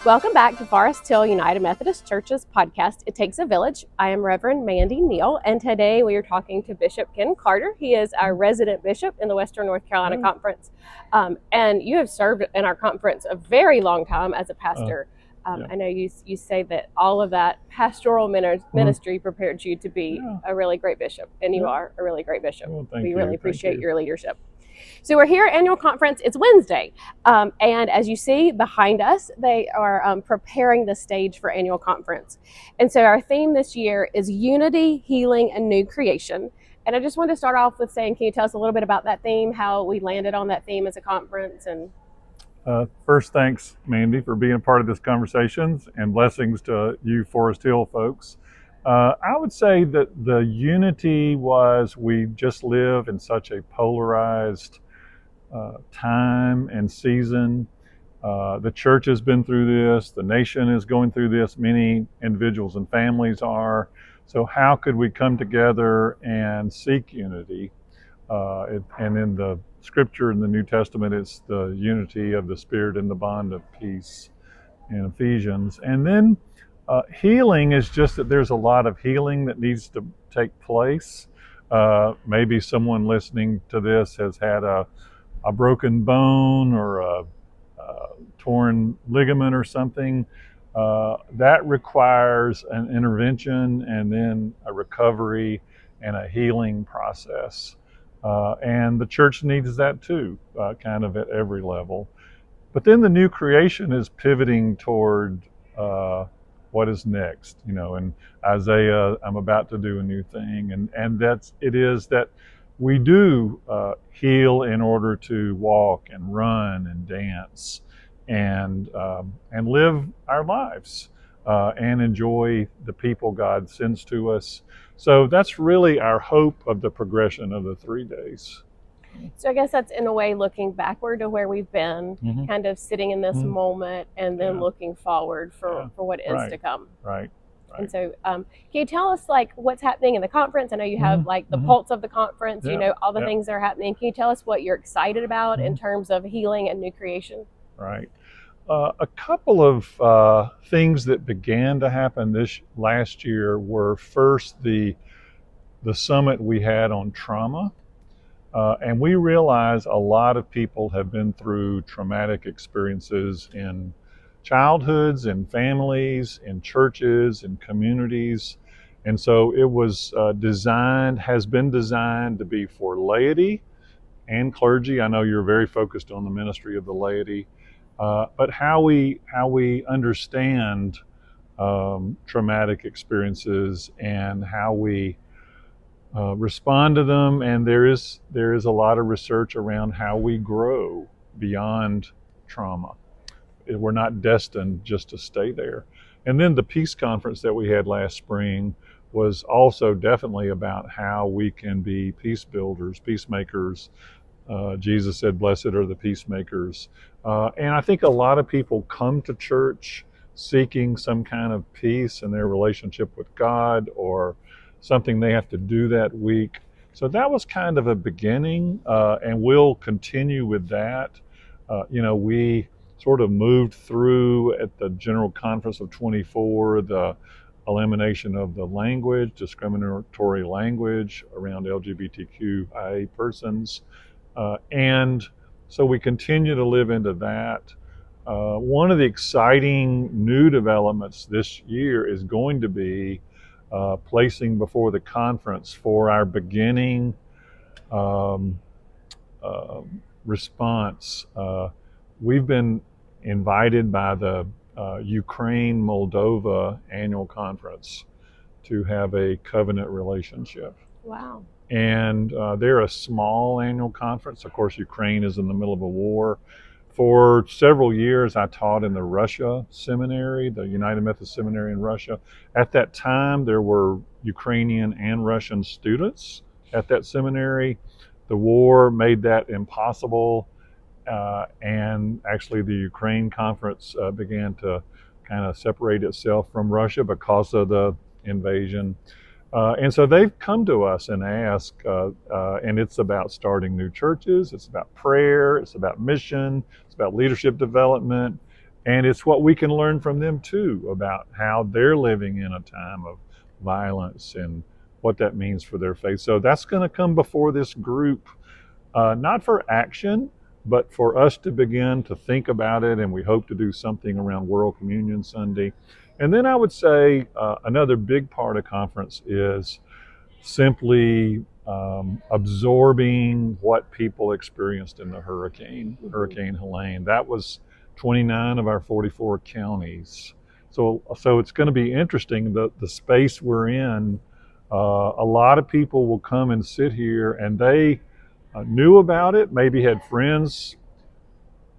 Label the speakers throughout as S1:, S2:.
S1: Welcome back to Forest Hill United Methodist Church's podcast, It Takes a Village. I am Reverend Mandy Neal, and today we are talking to Bishop Ken Carter. He is our resident bishop in the Western North Carolina Conference, and you have served in our conference a very long time as a pastor. I know you say that all of that pastoral ministry prepared you to be a really great bishop, and you are a really great bishop.
S2: Well,
S1: we really appreciate your leadership. So we're here at annual conference. It's Wednesday. And as you see behind us, they are preparing the stage for annual conference. And so our theme this year is unity, healing, and new creation. And I just wanted to start off with saying, can you tell us a little bit about that theme, how we landed on that theme as a conference? And
S2: first, thanks, Mandy, for being a part of this conversation, and blessings to you Forest Hill folks. I would say that the unity was we just live in such a polarized time and season. The church has been through this. The nation is going through this. Many individuals and families are. So how could we come together and seek unity? And in the scripture in the New Testament, it's the unity of the Spirit and the bond of peace in Ephesians. And then healing is just that there's a lot of healing that needs to take place. Maybe someone listening to this has had a broken bone or a torn ligament or something. That requires an intervention and then a recovery and a healing process. And the church needs that too, kind of at every level. But then the new creation is pivoting toward what is next, in Isaiah, I'm about to do a new thing. And it is that we do heal in order to walk and run and dance and live our lives and enjoy the people God sends to us. So that's really our hope of the progression of the 3 days.
S1: So I guess that's in a way looking backward to where we've been, kind of sitting in this moment and then looking forward for what is to come.
S2: Right.
S1: And so can you tell us what's happening in the conference? I know you have the pulse of the conference, all the things that are happening. Can you tell us what you're excited about in terms of healing and new creation?
S2: Right. A couple of things that began to happen this last year were first the summit we had on trauma. And we realize a lot of people have been through traumatic experiences in childhoods, in families, in churches, in communities. And so it was has been designed to be for laity and clergy. I know you're very focused on the ministry of the laity, but how we understand traumatic experiences and how we respond to them, and there is a lot of research around how we grow beyond trauma. We're not destined just to stay there. And then the peace conference that we had last spring was also definitely about how we can be peace builders, peacemakers. Jesus said, "Blessed are the peacemakers." And I think a lot of people come to church seeking some kind of peace in their relationship with God or something they have to do that week. So that was kind of a beginning, and we'll continue with that. We sort of moved through at the General Conference of 24, the elimination of the language, discriminatory language around LGBTQIA persons. And so we continue to live into that. One of the exciting new developments this year is going to be placing before the conference for our beginning response. We've been invited by the Ukraine-Moldova annual conference to have a covenant relationship.
S1: Wow.
S2: And they're a small annual conference. Of course, Ukraine is in the middle of a war. For several years, I taught in the Russia seminary, the United Methodist Seminary in Russia. At that time, there were Ukrainian and Russian students at that seminary. The war made that impossible, and actually the Ukraine conference began to kind of separate itself from Russia because of the invasion. And so they've come to us and asked, and it's about starting new churches, it's about prayer, it's about mission, it's about leadership development. And it's what we can learn from them too about how they're living in a time of violence and what that means for their faith. So that's going to come before this group, not for action, but for us to begin to think about it. And we hope to do something around World Communion Sunday. And then I would say another big part of conference is simply absorbing what people experienced in the Hurricane Helene. That was 29 of our 44 counties. So it's going to be interesting. The space we're in, a lot of people will come and sit here, and they knew about it, maybe had friends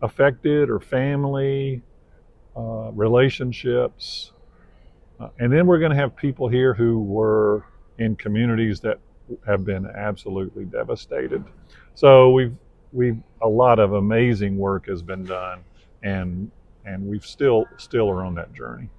S2: affected or family, relationships. And then we're going to have people here who were in communities that have been absolutely devastated. So we've a lot of amazing work has been done, and we've still are on that journey.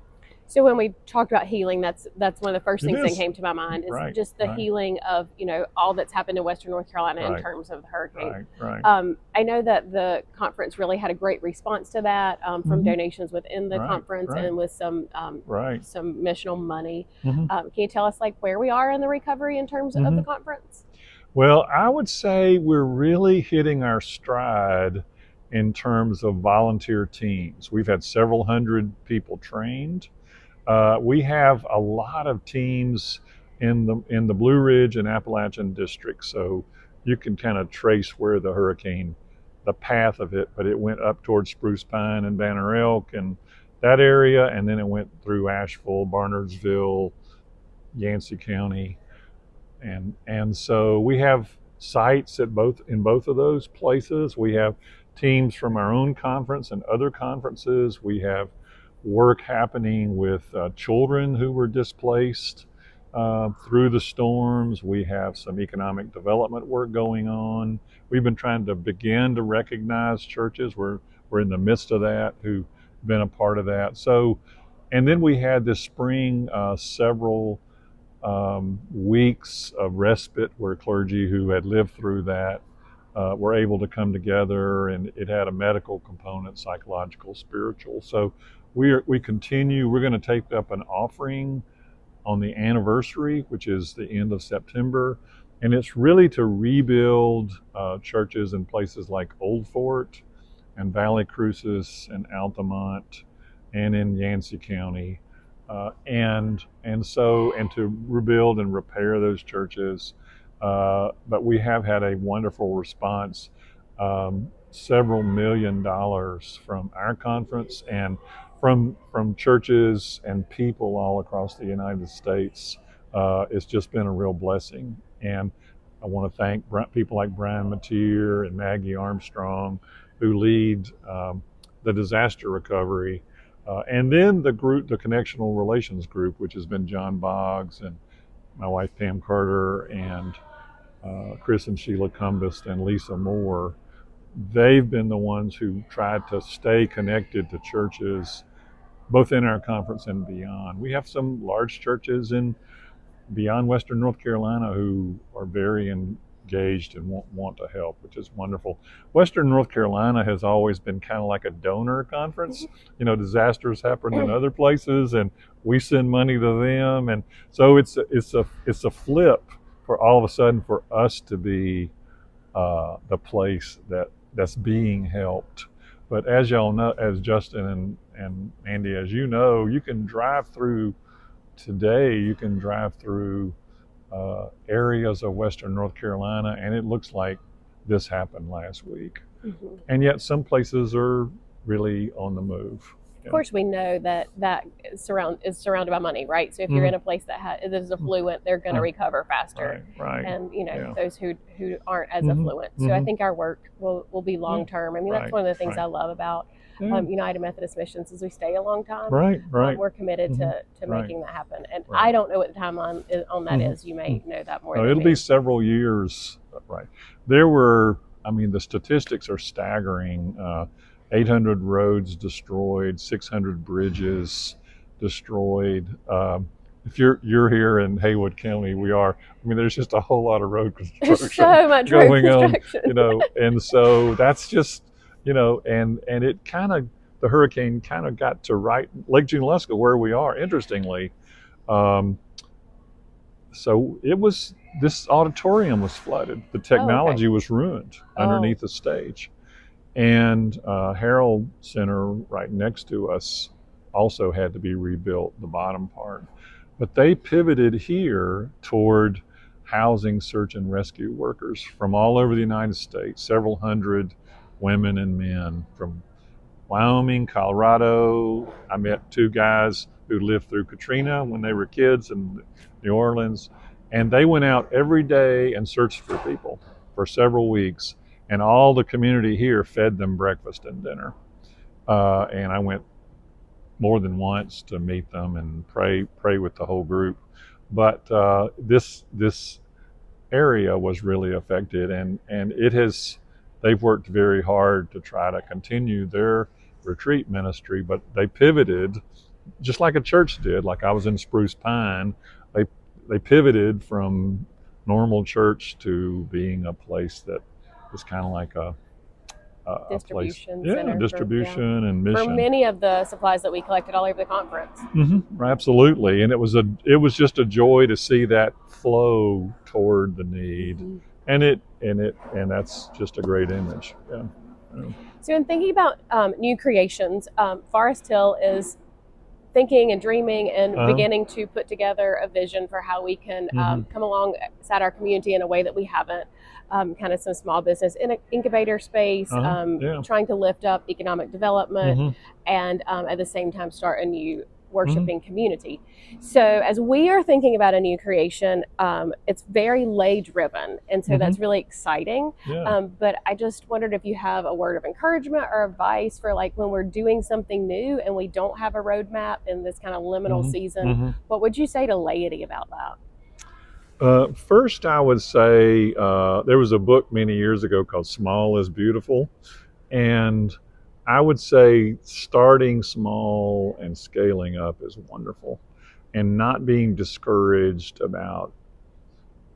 S1: So when we talked about healing, that's one of the first things that came to my mind is
S2: Right,
S1: just the
S2: right.
S1: healing of all that's happened in Western North Carolina in
S2: Right.
S1: terms of the hurricane.
S2: Right.
S1: I know that the conference really had a great response to that from donations within the conference and with some missional money. Can you tell us where we are in the recovery in terms of the conference?
S2: Well, I would say we're really hitting our stride in terms of volunteer teams. We've had several hundred people trained. We have a lot of teams in the Blue Ridge and Appalachian districts, so you can kind of trace where the path of it, but it went up towards Spruce Pine and Banner Elk and that area, and then it went through Asheville, Barnardsville, Yancey County, and so we have sites in both of those places. We have teams from our own conference and other conferences. We have work happening with children who were displaced through the storms. We have some economic development work going on. We've been trying to begin to recognize churches. We're in the midst of that who've been a part of that. So, and then we had this spring several weeks of respite where clergy who had lived through that were able to come together, and it had a medical component, psychological, spiritual. So we continue. We're going to take up an offering on the anniversary, which is the end of September, and it's really to rebuild churches in places like Old Fort and Valley Crucis and Altamont and in Yancey County. And to rebuild and repair those churches. But we have had a wonderful response, several $1 million from our conference and from churches and people all across the United States. It's just been a real blessing. And I want to thank people like Brian Mateer and Maggie Armstrong, who lead the disaster recovery. And then the Connectional Relations Group, which has been John Boggs and my wife Pam Carter and Chris and Sheila Cumbest and Lisa Moore. They've been the ones who tried to stay connected to churches, both in our conference and beyond. We have some large churches beyond Western North Carolina who are very engaged and want to help, which is wonderful. Western North Carolina has always been kind of like a donor conference. Disasters happen in other places, and we send money to them, and so it's a flip for all of a sudden for us to be the place that's being helped. But as y'all know, as Justin and Mandy, as you know, you can drive through today. You can drive through areas of Western North Carolina, and it looks like this happened last week. And yet some places are really on the move.
S1: Of course, we know that is surrounded by money, right? So if you're in a place that is affluent, they're going to recover faster.
S2: Right.
S1: And those who aren't as affluent. So I think our work will be long term. I mean, that's one of the things I love about United Methodist Missions is we stay a long time.
S2: Right.
S1: We're committed to making that happen. And I don't know what the timeline on that is. You may know that more.
S2: It'll be several years. Right. The statistics are staggering. 800 roads destroyed, 600 bridges destroyed. If you're here in Haywood County, we are. There's just a whole lot of road construction
S1: so much
S2: going
S1: road construction.
S2: on. And so that's just, and it kind of the hurricane kind of got to right Lake Junaluska where we are, interestingly. Um, so it was, this auditorium was flooded. The
S1: Oh, okay.
S2: technology was ruined
S1: Oh,
S2: underneath the stage. And Harold Center, right next to us, also had to be rebuilt, the bottom part. But they pivoted here toward housing search and rescue workers from all over the United States, several hundred women and men from Wyoming, Colorado. I met two guys who lived through Katrina when they were kids in New Orleans, and they went out every day and searched for people for several weeks. And all the community here fed them breakfast and dinner. And I went more than once to meet them and pray with the whole group. But this area was really affected, and it has, they've worked very hard to try to continue their retreat ministry, but they pivoted just like a church did. Like I was in Spruce Pine, they they pivoted from normal church to being a place that is kind of like a place,
S1: distribution
S2: yeah,
S1: center
S2: distribution and
S1: for
S2: mission.
S1: many of the supplies that we collected all over the conference.
S2: Absolutely, and it was just a joy to see that flow toward the need, and that's just a great image. Yeah. Yeah.
S1: So, in thinking about new creations, Forest Hill is thinking and dreaming and beginning to put together a vision for how we can come alongside our community in a way that we haven't. Kind of some small business in an incubator space, trying to lift up economic development, and at the same time start a new worshiping community. So as we are thinking about a new creation, it's very lay driven, and so that's really exciting.
S2: Yeah.
S1: But I just wondered if you have a word of encouragement or advice for like when we're doing something new and we don't have a roadmap in this kind of liminal season. What would you say to laity about that?
S2: First, I would say there was a book many years ago called Small is Beautiful. And I would say starting small and scaling up is wonderful, and not being discouraged about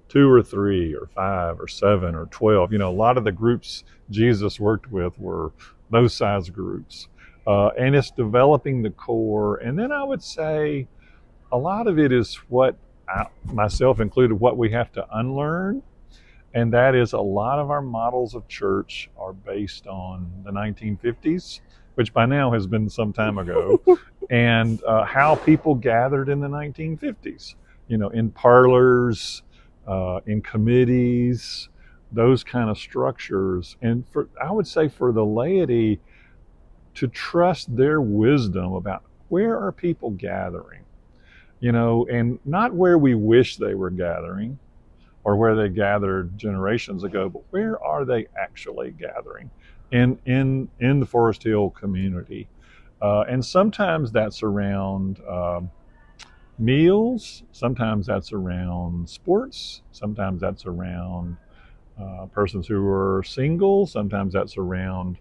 S2: 2 or 3 or 5 or 7 or 12. You know, a lot of the groups Jesus worked with were those size groups. And it's developing the core. And then I would say a lot of it is what myself included, what we have to unlearn. And that is, a lot of our models of church are based on the 1950s, which by now has been some time ago, and how people gathered in the 1950s, you know, in parlors, in committees, those kind of structures. And I would say for the laity to trust their wisdom about where are people gathering, you know, and not where we wish they were gathering or where they gathered generations ago, but where are they actually gathering in the Forest Hill community? And sometimes that's around meals, sometimes that's around sports, sometimes that's around persons who are single, sometimes that's around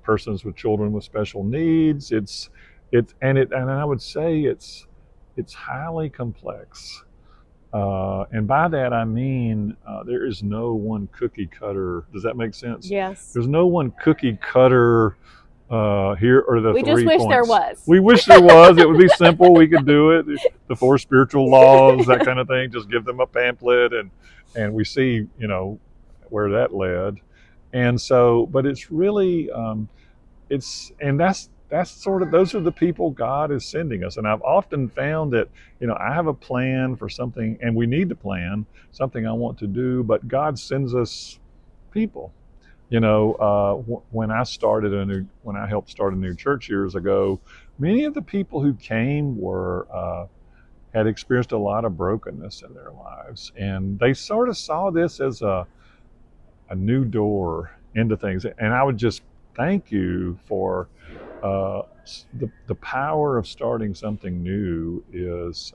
S2: persons with children with special needs. And I would say it's highly complex. And by that I mean there is no one cookie cutter. Does that make sense?
S1: Yes.
S2: There's no one cookie cutter. Here are the
S1: We
S2: 3
S1: just wish
S2: points.
S1: there was.
S2: We wish there was. It would be simple. We could do it. The 4 spiritual laws, that kind of thing. Just give them a pamphlet, and we see, you know, where that led. And so, but it's really that's sort of, those are the people God is sending us. And I've often found that, you know, I have a plan for something, and we need to plan something I want to do, but God sends us people. You know, when I helped start a new church years ago, many of the people who came had experienced a lot of brokenness in their lives, and they sort of saw this as a new door into things. And I would just thank you for the power of starting something new is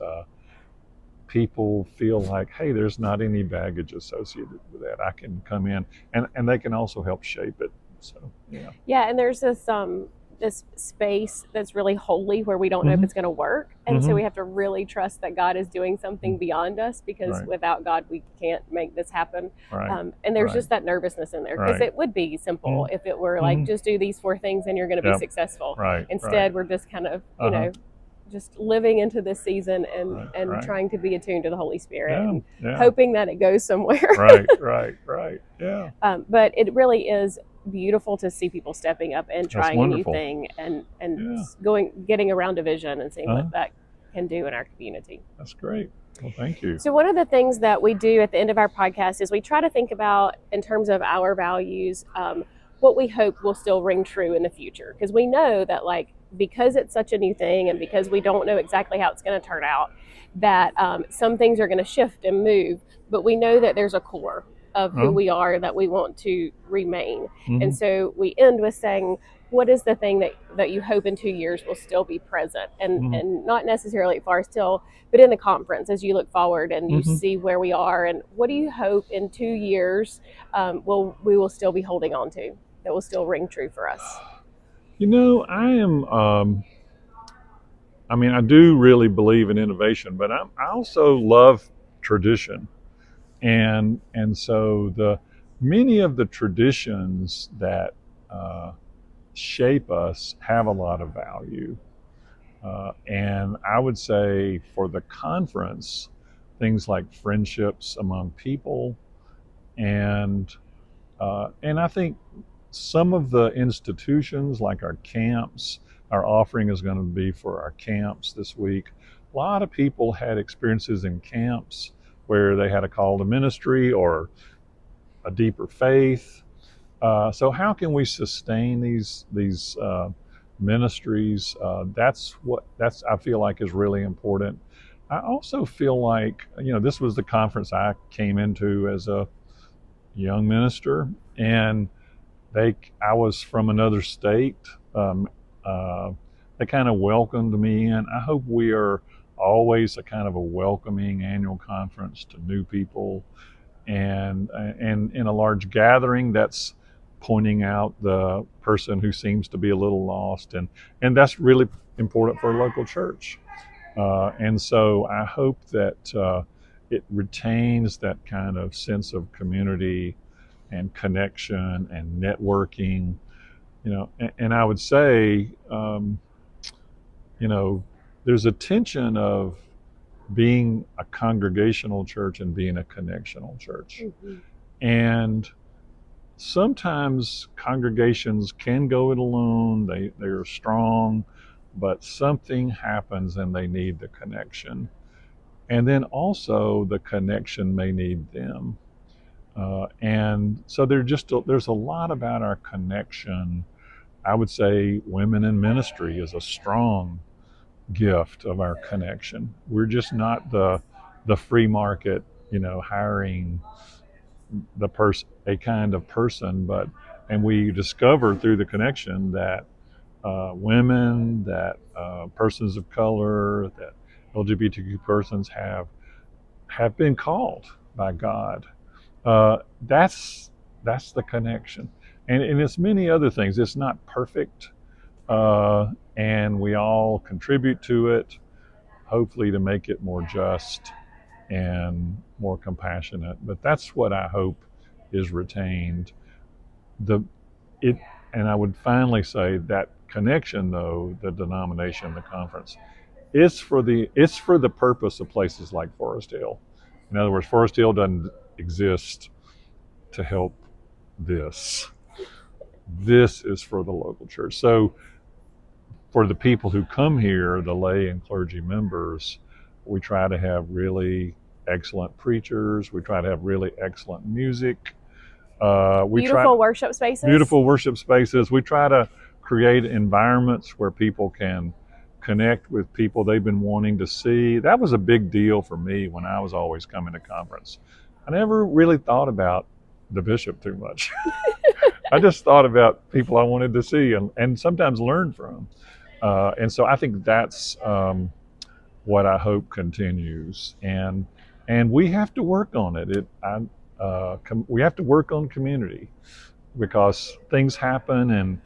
S2: people feel like, hey, there's not any baggage associated with that. I can come in, and they can also help shape it. So, yeah.
S1: Yeah, and there's this this space that's really holy where we don't know if it's going to work. And so we have to really trust that God is doing something beyond us, because without God, we can't make this happen. And there's just that nervousness in there, because it would be simple if it were like, just do these 4 things and you're going to be successful. Instead, we're just kind of, you know, just living into this season and trying to be attuned to the Holy Spirit and hoping that it goes somewhere.
S2: Yeah.
S1: But it really is beautiful to see people stepping up and trying a new thing and getting around a vision and seeing what that can do in our community.
S2: That's great. Well, thank you.
S1: So one of the things that we do at the end of our podcast is we try to think about, in terms of our values, what we hope will still ring true in the future. Because we know that, like, because it's such a new thing and because we don't know exactly how it's going to turn out, that some things are going to shift and move, but we know that there's a core of who we are that we want to remain. And so we end with saying, what is the thing that you hope in 2 years will still be present, and not necessarily far still, but in the conference as you look forward and you see where we are, and what do you hope in 2 years we will still be holding on to, that will still ring true for us?
S2: You know, I do really believe in innovation, but I also love tradition. And so many of the traditions that shape us have a lot of value. And I would say for the conference, things like friendships among people, and I think some of the institutions, like our camps, our offering is going to be for our camps this week. A lot of people had experiences in camps where they had a call to ministry or a deeper faith. So how can we sustain these ministries? That's I feel like is really important. I also feel like, you know, this was the conference I came into as a young minister, and I was from another state. They kind of welcomed me in. I hope we are always a kind of a welcoming annual conference to new people, and in a large gathering that's pointing out the person who seems to be a little lost, and that's really important for a local church. And so I hope that it retains that kind of sense of community and connection and networking, you know. And I would say, you know, there's a tension of being a congregational church and being a connectional church. And sometimes congregations can go it alone, they're strong, but something happens and they need the connection. And then also the connection may need them. And so there's a lot about our connection. I would say women in ministry is a strong gift of our connection. We're just not the free market, you know, hiring a kind of person, and we discover through the connection that women, that persons of color, that LGBTQ persons have been called by God. That's the connection, and it's many other things. It's not perfect, and we all contribute to it, hopefully to make it more just and more compassionate. But that's what I hope is retained. And I would finally say that connection, though, the denomination, the conference, it's for the purpose of places like Forest Hill. In other words, Forest Hill doesn't exist to help this. This is for the local church. So for the people who come here, the lay and clergy members, we try to have really excellent preachers. We try to have really excellent music.
S1: Beautiful worship spaces.
S2: We try to create environments where people can connect with people they've been wanting to see. That was a big deal for me when I was always coming to conference. I never really thought about the bishop too much. I just thought about people I wanted to see and sometimes learn from. And so I think that's what I hope continues. And we have to work on it. We have to work on community, because things happen and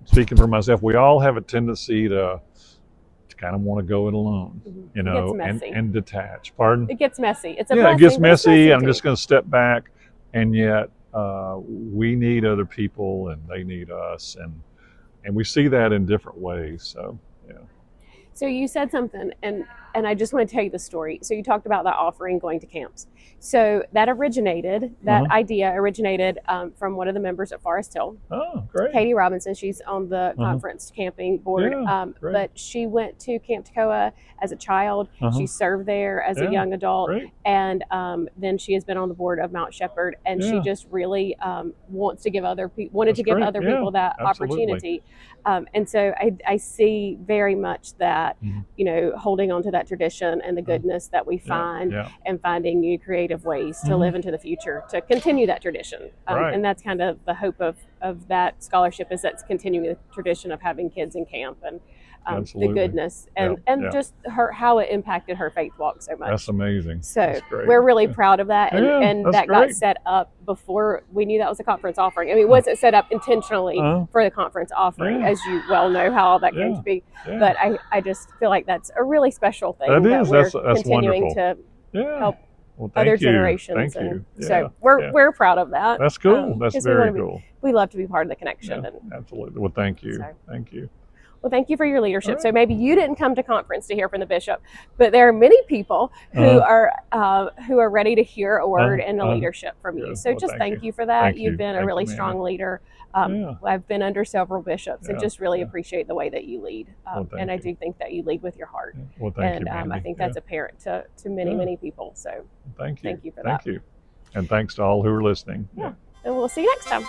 S2: speaking for myself, we all have a tendency to kind of want to go it alone,
S1: It gets messy.
S2: and detach. Pardon?
S1: It gets messy. It's a
S2: Yeah,
S1: blessing,
S2: it gets
S1: but it's
S2: messy. I'm
S1: too.
S2: just going to step back, and yet we need other people, and they need us, and we see that in different ways. So yeah.
S1: So you said something, and I just want to tell you the story. So you talked about that offering going to camps. So that idea originated from one of the members at Forest Hill.
S2: Oh, great.
S1: Katie Robinson, she's on the conference camping board,
S2: Yeah,
S1: but she went to Camp Toccoa as a child. She served there as a young adult, and then she has been on the board of Mount Shepherd, and she just really wants to give other people, people that opportunity. And so I see very much that, holding on to that tradition and the goodness that we find and finding new creative ways to live into the future, to continue that tradition. And that's kind of the hope of that scholarship, is that's continuing the tradition of having kids in camp, and the goodness and just how it impacted her faith walk so much.
S2: That's amazing.
S1: So we're really proud of that, and that got set up before we knew that was a conference offering. I mean, it wasn't set up intentionally for the conference offering, as you well know how all that came to be. But I just feel like that's a really special thing that we're continuing to help other generations. So we're proud of that.
S2: That's cool. That's very cool.
S1: We love to be part of the connection.
S2: Absolutely. Well, thank you. Thank you.
S1: Well, thank you for your leadership. So maybe you didn't come to conference to hear from the bishop, but there are many people who are ready to hear a word and a leadership from you. So just thank you for that. You've been a really strong leader. I've been under several bishops and just really appreciate the way that you lead. And I do think that you lead with your heart.
S2: Well, thank you,
S1: I think that's apparent to many people. So
S2: thank you.
S1: Thank you for that.
S2: Thank you. And thanks to all who are listening.
S1: And we'll see you next time.